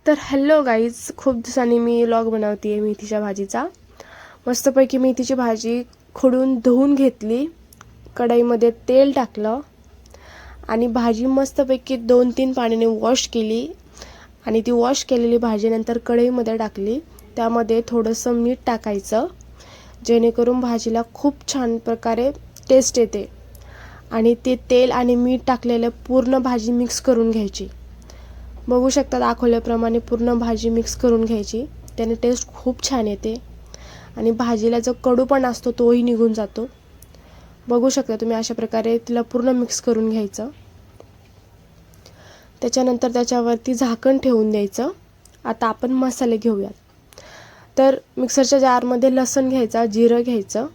तर hello guys, खूप दिवसांनी मी व्लॉग बनवते आहे मेथीच्या भाजीचा. मस्तपैकी मेथीची भाजी खोडून धुवून घेतली, कढईमध्ये तेल टाकलं आणि भाजी मस्तपैकी 2-3 पाण्याने वॉश केली आणि ती वॉश केलेली भाजी नंतर कढईमध्ये टाकली. त्यामध्ये थोडंसं मीठ टाकायचं जेणेकरून भाजीला खूप छान प्रकारे टेस्ट येते. आणि ते तेल आणि मीठ टाकलेलं पूर्ण भाजी मिक्स करून घ्यायची. बघू शकता दाखवल्याप्रमाणे पूर्ण भाजी मिक्स करून घ्यायची. त्याने टेस्ट खूप छान येते आणि भाजीला जो कडूपणा असतो तोही निघून जातो. बघू शकता तुम्ही अशा प्रकारे तिला पूर्ण मिक्स करून घ्यायचं. त्याच्यानंतर त्याच्यावरती झाकण ठेवून द्यायचं. आता आपण मसाले घेऊयात. तर मिक्सरच्या जारमध्ये लसूण घ्यायचा, जिरं घ्यायचं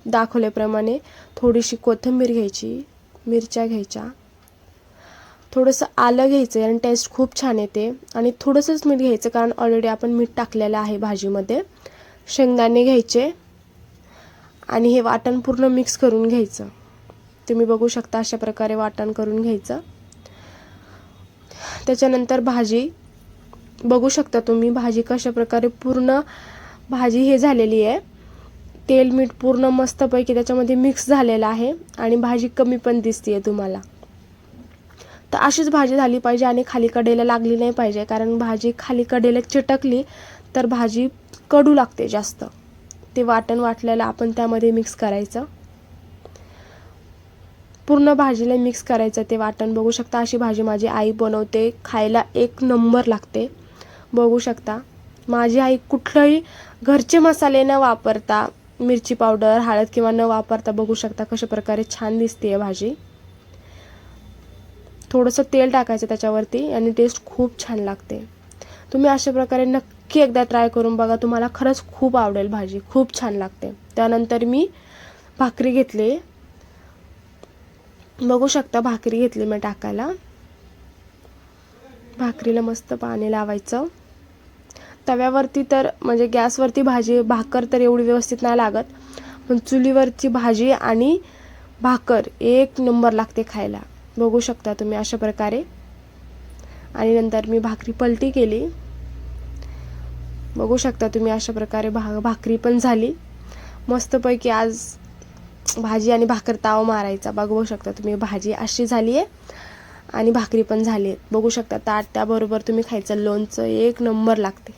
दाखवल्याप्रमाणे, थोडीशी कोथिंबीर घ्यायची, मिरच्या घ्यायच्या, थोडंसं आलं घ्यायचं आणि टेस्ट खूप छान येते. आणि थोडंसंच मीठ घ्यायचं कारण ऑलरेडी आपण मीठ टाकलेलं आहे भाजीमध्ये. शेंगदाणे घ्यायचे आणि हे वाटण पूर्ण मिक्स करून घ्यायचं. तुम्ही बघू शकता अशा प्रकारे वाटण करून घ्यायचं. त्याच्यानंतर भाजी बघू शकता तुम्ही, भाजी कशा प्रकारे पूर्ण भाजी हे झालेली आहे. तेल मीठ पूर्ण मस्तपैकी त्याच्यामध्ये मिक्स झालेलं आहे आणि भाजी कमी पण दिसते तुम्हाला. तर अशीच भाजी झाली पाहिजे आणि खाली कढईला लागली नाही पाहिजे, कारण भाजी खाली कढईला चिटकली तर भाजी कडू लागते जास्त. ते वाटण वाटलेलं आपण त्यामध्ये मिक्स करायचं, पूर्ण भाजीला मिक्स करायचं ते वाटण. बघू शकता अशी भाजी माझी आई बनवते, खायला एक नंबर लागते. बघू शकता माझी आई कुठलंही घरचे मसाले न वापरता, मिरची पावडर, हळद किंवा न वापरता, बघू शकता कशा प्रकारे छान दिसते भाजी. थोडंसं तेल टाकायचं त्याच्यावरती आणि टेस्ट खूप छान लागते. तुम्ही अशा प्रकारे नक्की एकदा ट्राय करून बघा, तुम्हाला खरंच खूप आवडेल. भाजी खूप छान लागते. त्यानंतर मी भाकरी घेतली, बघू शकता भाकरी घेतली मी टाकायला. भाकरीला मस्त पाणी लावायचं. तव्यावरती तर म्हणजे गॅसवरती भाकर तर एवढी व्यवस्थित नाही लागत, पण चुलीवरची भाजी आणि भाकर एक नंबर लागते खायला. बघू शकता तुम्ही अशा प्रकारे. आणि नंतर मी भाकरी पलटी केली. बघू शकता तुम्ही अशा प्रकारे भाकरी पण झाली मस्तपैकी. आज भाजी आणि भाकर ताव मारायचा. बघू शकता तुम्ही भाजी अशी झाली आहे आणि भाकरी पण झाली आहे. बघू शकता ताट त्याबरोबर तुम्ही खायचं लोणचं एक नंबर लागते.